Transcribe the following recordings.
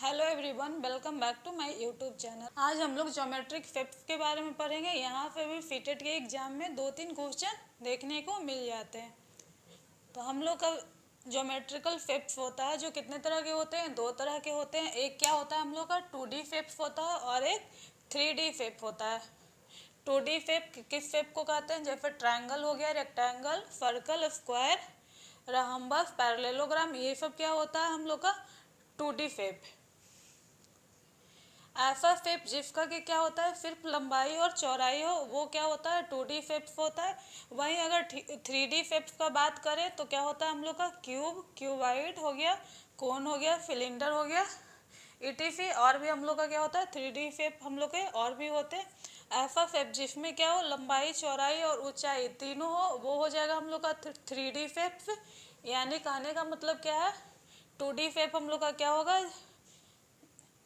Hello everyone, welcome back to my YouTube channel. आज हम लोग ज्योमेट्रिक शेप्स के बारे में पढ़ेंगे। यहाँ पे भी फिटेड के एग्जाम में 2-3 क्वेश्चन देखने को मिल जाते हैं। तो हम लोग का ज्योमेट्रिकल शेप्स होता है जो कितने तरह के होते हैं? 2 तरह के होते हैं। एक क्या होता है हम लोग का 2D शेप्स होता है और एक 3D शेप होता है। 2D शेप किस शेप को कहते हैं? जैसे ट्रायंगल हो गया, रेक्टेंगल, सर्कल, स्क्वायर, रहम्बस, पैरेललोग्राम, ये सब क्या होता है हम लोग का 2D शेप। ऐसा शेप जिसका कि क्या होता है सिर्फ लंबाई और चौड़ाई हो, वो क्या होता है 2D शेप्स होता है। वहीं अगर 3D शेप्स का बात करें तो क्या होता है हम लोग का क्यूब, क्यूबाइड हो गया, कोन हो गया, सिलेंडर हो गया, इटीसी। और भी हम लोग का क्या होता है 3D शेप हम लोग के और भी होते हैं। ऐसा शेप जिसमें क्या हो लंबाई, चौड़ाई और ऊंचाई तीनों हो, वो हो जाएगा हम लोग का 3D शेप्स। यानी कहने का मतलब क्या है, 2D शेप हम लोग का क्या होगा,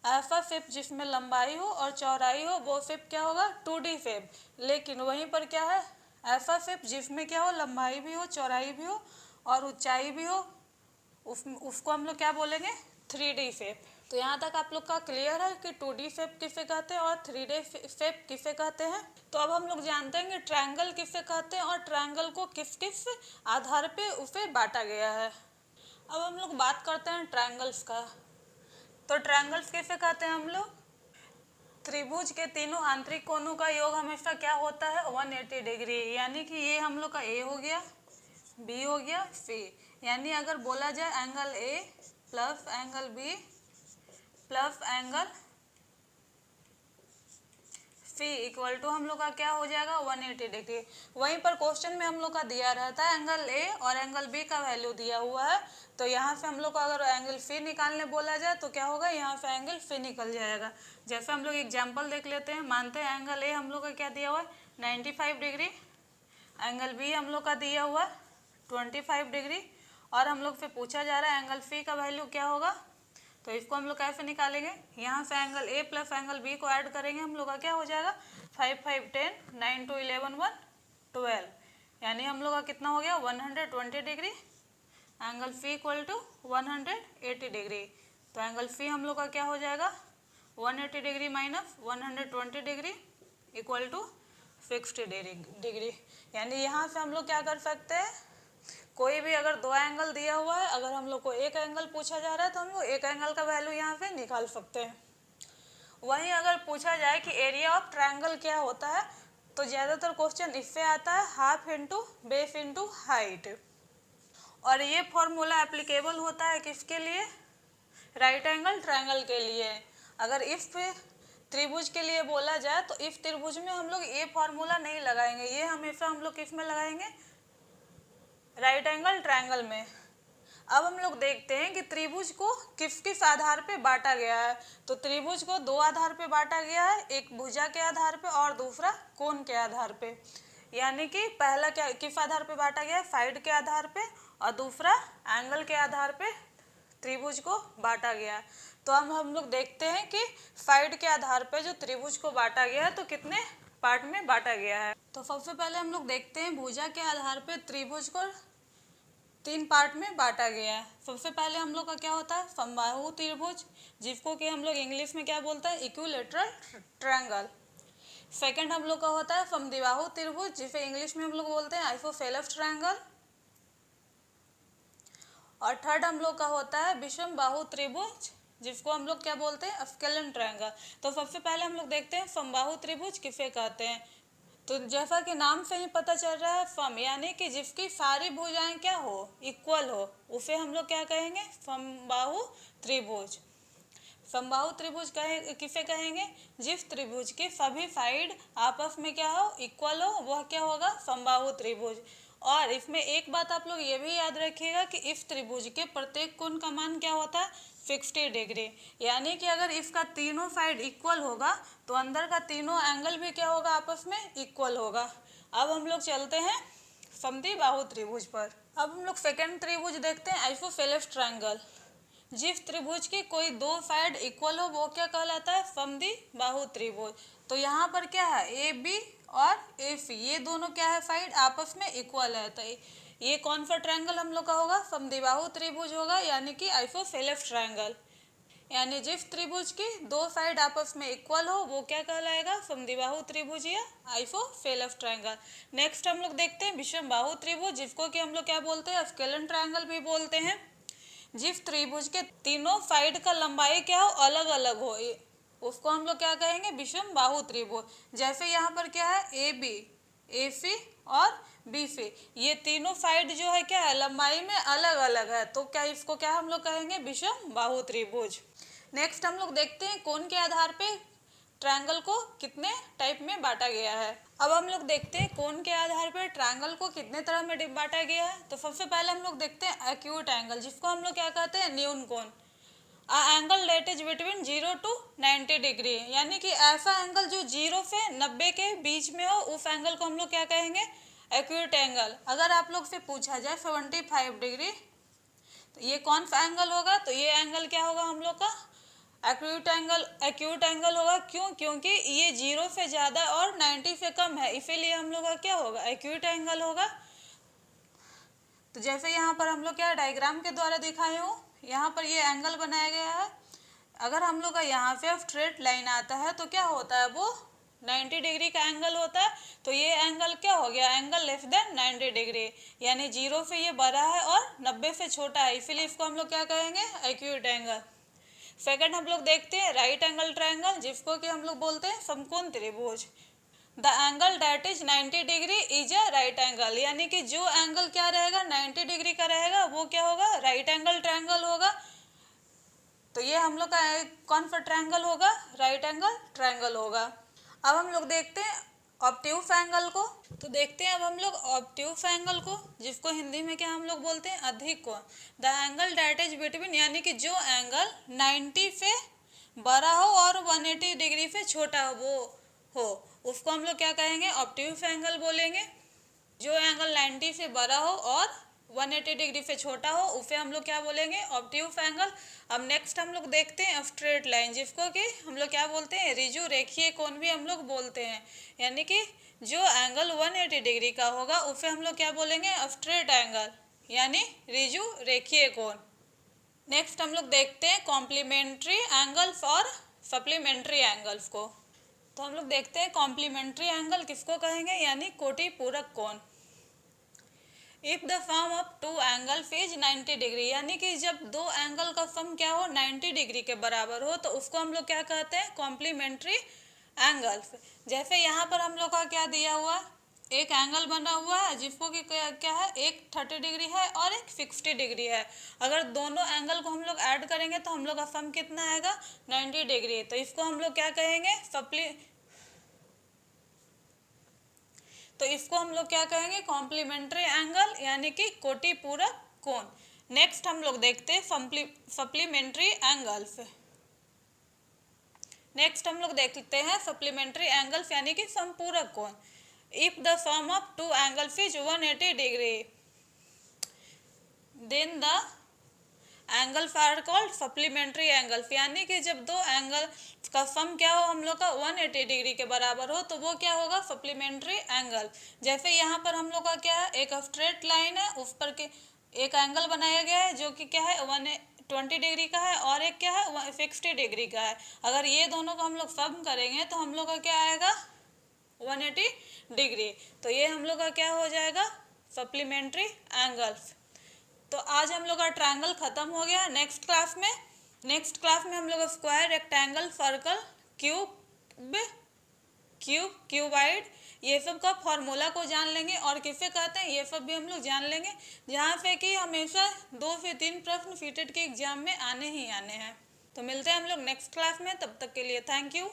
ऐसा शेप जिसमें लंबाई हो और चौड़ाई हो, वो शेप क्या होगा 2D शेप। लेकिन वहीं पर क्या है, ऐसा शेप जिसमें क्या हो लंबाई भी हो, चौड़ाई भी हो और ऊंचाई भी हो, उसको हम लोग क्या बोलेंगे 3D शेप। तो यहाँ तक आप लोग का क्लियर है कि 2D शेप किसे कहते हैं और 3D शेप किसे कहते हैं। तो अब हम लोग जानते हैं कि ट्रायंगल किसे कहते हैं और ट्रायंगल को किस किस आधार पे उसे बांटा गया है। अब हम लोग बात करते हैं ट्रायंगल्स का। तो ट्रायंगल्स कैसे कहते हैं हम लोग? त्रिभुज के तीनों आंतरिक कोणों का योग हमेशा क्या होता है 180 डिग्री। यानी कि ये हम लोग का ए हो गया, बी हो गया, सी। यानी अगर बोला जाए angle A plus angle B plus angle C equal to हम लोग का क्या हो जाएगा 180 डिग्री। वहीं पर क्वेश्चन में हम लोग का दिया रहता है एंगल ए और एंगल बी का वैल्यू दिया हुआ है। तो यहाँ से हम लोग को अगर एंगल सी निकालने बोला जाए तो क्या होगा, यहाँ से एंगल सी निकल जाएगा। जैसे हम लोग एग्जाम्पल देख लेते हैं। मानते हैं एंगल ए हम लोग का क्या दिया हुआ है 95 डिग्री, एंगल बी हम लोग का दिया हुआ 25 डिग्री और हम लोग से पूछा जा रहा है एंगल सी का वैल्यू क्या होगा। तो इसको हम लोग कैसे निकालेंगे, यहाँ से angle A plus angle B को ऐड करेंगे, हम लोग का क्या हो जाएगा 5 5 10, 9 2 11 1 12। यानी हम लोग का कितना हो गया 120 degree. Angle C equal to 180 degree. तो एंगल सी हम लोग का क्या हो जाएगा 180 degree minus 120 degree equal to 60 degree. यानी यहाँ से हम लोग क्या कर सकते हैं, कोई भी अगर 2 एंगल दिया हुआ है, अगर हम लोग को एक एंगल पूछा जा रहा है तो हम लोग एक एंगल का वैल्यू यहाँ पे निकाल सकते हैं। वहीं अगर पूछा जाए कि एरिया ऑफ ट्रायंगल क्या होता है तो ज़्यादातर क्वेश्चन इससे आता है half into base into height. और ये फॉर्मूला एप्लीकेबल होता है किसके लिए, राइट एंगल ट्रायंगल के लिए। अगर इस त्रिभुज के लिए बोला जाए तो इस त्रिभुज में हम लोग ये फॉर्मूला नहीं लगाएंगे, ये हमेशा हम लोग किस में लगाएंगे, राइट एंगल ट्रायंगल में। अब हम लोग देखते हैं कि त्रिभुज को किस किस आधार पे बांटा गया है। तो त्रिभुज को 2 आधार पे बांटा गया है, एक भुजा के आधार पे और दूसरा कोण के आधार पे। यानी कि पहला क्या किस आधार पे बांटा गया है, साइड के आधार पे, और दूसरा एंगल के आधार पे त्रिभुज को बांटा गया है। तो हम लोग देखते हैं कि साइड के आधार पे जो त्रिभुज को बांटा गया है तो कितने पार्ट में बांटा गया है। तो सबसे पहले हम लोग देखते हैं भुजा के आधार पे त्रिभुज को 3 पार्ट में बांटा गया है। सबसे पहले हम लोग का क्या होता है समबाहु त्रिभुज, जिसको कि हम लोग इंग्लिश में क्या बोलते हैं इक्विलैटरल ट्रायंगल। सेकंड हम लोग का होता है समद्विबाहु त्रिभुज, जिसे इंग्लिश में हम लोग बोलते हैं आइसोसेलेस ट्रायंगल। और थर्ड हम लोग का होता है विषम बाहु त्रिभुज, जिसको हम लोग क्या बोलते हैं स्केलन ट्रायंगल। तो सबसे पहले हम लोग देखते हैं समबाहु त्रिभुज किसे कहते हैं। तो जैसा कि नाम से ही पता चल रहा है सम, यानी कि जिसकी सारी भुजाएं क्या हो इक्वल हो, उसे हम लोग क्या कहेंगे समबाहु त्रिभुज। समबाहु त्रिभुज किसे कहेंगे, जिस त्रिभुज के सभी साइड आपस में क्या हो इक्वल हो, वह क्या होगा समबाहु त्रिभुज। और इसमें एक बात आप लोग ये भी याद रखिएगा कि इस त्रिभुज के प्रत्येक कोण का मान क्या होता है 60 डिग्री। यानी कि अगर इसका तीनों साइड इक्वल होगा तो अंदर का तीनों एंगल भी क्या होगा आपस में इक्वल होगा। अब हम लोग चलते हैं समद्विबाहु त्रिभुज पर। अब हम लोग सेकेंड त्रिभुज देखते हैं आइसोसेलेस ट्रायंगल। जिस त्रिभुज की कोई 2 साइड इक्वल हो वो क्या कहलाता है समद्विबाहु त्रिभुज। तो यहाँ पर क्या है ए बी और ए सी, ये दोनों क्या है साइड आपस में इक्वल है। तो ये कौन सा ट्रायंगल हम लोग का होगा समद्विबाहु त्रिभुज होगा, यानी कि आइसोसेलेस ट्रायंगल। यानी जिस त्रिभुज की दो साइड आपस में इक्वल हो वो क्या कहलाएगा, समद्विबाहु त्रिभुज या आइसोसेलेस ट्रायंगल। नेक्स्ट हम लोग देखते हैं विषमबाहु त्रिभुज, जिसको कि हम लोग क्या बोलते हैं, स्केलन ट्रायंगल भी बोलते हैं। जिस त्रिभुज के तीनों साइड का लंबाई क्या हो, अलग अलग हो, उसको हम लोग क्या कहेंगे, विषमबाहु त्रिभुज। जैसे यहाँ पर क्या है, ए बी, ए सी और बी सी, ये तीनों साइड जो है क्या है, लंबाई में अलग अलग है, तो क्या इसको क्या हम लोग कहेंगे, विषमबाहु त्रिभुज। नेक्स्ट हम लोग देखते हैं कोण के आधार पे ट्रायंगल को कितने टाइप में बांटा गया है। अब हम लोग देखते हैं कोण के आधार पर ट्रायंगल को कितने तरह में बांटा गया है। तो सबसे पहले हम लोग देखते हैं एक्यूट एंगल, जिसको हम लोग क्या कहते हैं, न्यून कोण। Angle that is between 0 to 90 degree, यानी कि ऐसा एंगल जो 0 से 90 के बीच में हो, उस एंगल को हम लोग क्या कहेंगे, एक्यूट एंगल। अगर आप लोग से पूछा जाए 75 डिग्री, तो ये कौन सा एंगल होगा, तो ये एंगल क्या होगा हम लोग का, एक्यूट एंगल। एक्यूट एंगल होगा, क्यों, क्योंकि ये 0 से ज़्यादा और 90 से कम है, इसीलिए हम लोग का क्या होगा, एक्यूट एंगल होगा। तो जैसे यहाँ पर हम लोग क्या डायग्राम के द्वारा दिखाए हो, यहाँ पर ये एंगल बनाया गया है। अगर हम लोग का यहाँ से स्ट्रेट लाइन आता है तो क्या होता है, वो 90 डिग्री का एंगल होता है। तो ये एंगल क्या हो गया, एंगल लेस देन 90 डिग्री, यानी 0 से ये बड़ा है और 90 से छोटा है, इसीलिए इसको हम लोग क्या कहेंगे, एक्यूट एंगल। सेकंड हम लोग देखते हैं राइट एंगल ट्रायंगल, जिसको कि हम लोग बोलते हैं समकोण त्रिभुज। The angle that is 90 degree is a right angle, यानी कि जो एंगल क्या रहेगा, 90 डिग्री का रहेगा, वो क्या होगा, राइट एंगल ट्रायंगल होगा। तो ये हम लोग का कौन सा ट्रायंगल होगा, राइट एंगल ट्रायंगल होगा। अब हम लोग देखते हैं ऑब्ट्यूज एंगल को। तो देखते हैं अब हम लोग ऑब्ट्यूज एंगल को, जिसको हिंदी में क्या हम लोग बोलते हैं, अधिक कोण। The angle that is between, यानी कि जो एंगल 90 से बड़ा हो और 180 डिग्री से छोटा हो, उसको हम लोग क्या कहेंगे, ऑब्ट्यूज एंगल बोलेंगे। जो एंगल 90 से बड़ा हो और 180 डिग्री से छोटा हो, उसे हम लोग क्या बोलेंगे, ऑब्ट्यूज एंगल। अब नेक्स्ट हम लोग देखते हैं स्ट्रेट लाइन, जिसको कि हम लोग क्या बोलते हैं, ऋजु रेखीय कोण भी हम लोग बोलते हैं। यानी कि जो एंगल 180 डिग्री का होगा उसे हम लोग क्या बोलेंगे, स्ट्रेट एंगल, यानी ऋजु रेखीय कोण। नेक्स्ट हम लोग देखते हैं कॉम्प्लीमेंट्री एंगल्स और सप्लीमेंट्री एंगल्स को। तो हम लोग देखते हैं कॉम्प्लीमेंट्री एंगल किसको कहेंगे, यानी कोटि पूरक कोण। If the sum of two angles is 90 degree, यानी कि जब दो एंगल का सम क्या हो, 90 डिग्री के बराबर हो, तो उसको हम लोग क्या कहते हैं, कॉम्प्लीमेंट्री एंगल्स। जैसे यहाँ पर हम लोग का क्या दिया हुआ, एक एंगल बना हुआ है जिसको कि क्या है, एक 30 डिग्री है और एक 60 डिग्री है। अगर दोनों एंगल को हम लोग ऐड करेंगे तो हम लोग का सम कितना आएगा, 90 डिग्री। तो इसको हम लोग क्या कहेंगे, तो इसको हम लोग क्या कहेंगे, कॉम्प्लीमेंट्री एंगल, यानी कि कोटि पूरक कोण। नेक्स्ट हम लोग देखते हैं सप्लीमेंट्री एंगल्स। नेक्स्ट हम लोग देखते हैं सप्लीमेंट्री एंगल्स, यानी कि समपूरक कोण। If the sum of two angles is 180 degree, then the angles are called supplementary angles, यानी कि जब दो एंगल का सम क्या हो हम लोग का 180 डिग्री के बराबर हो, तो वो क्या होगा, सप्लीमेंट्री एंगल। जैसे यहाँ पर हम लोग का क्या है, एक स्ट्रेट लाइन है, उस पर के एक एंगल बनाया गया है जो कि क्या है 120 डिग्री का है, और एक क्या है 60 डिग्री का है। अगर ये दोनों को हम लोग सम करेंगे तो हम लोग का क्या आएगा, 180 डिग्री। तो ये हम लोग का क्या हो जाएगा, सप्लीमेंट्री एंगल्स। तो आज हम लोग का ट्रायंगल खत्म हो गया। नेक्स्ट क्लास में हम लोग स्क्वायर, रेक्टेंगल, सर्कल, क्यूबाइड, ये सब का फॉर्मूला को जान लेंगे और किसे कहते हैं ये सब भी हम लोग जान लेंगे, जहाँ से कि हमेशा 2 से 3 प्रश्न सीटेट के एग्जाम में आने ही आने हैं। तो मिलते हैं हम लोग नेक्स्ट क्लास में, तब तक के लिए थैंक यू।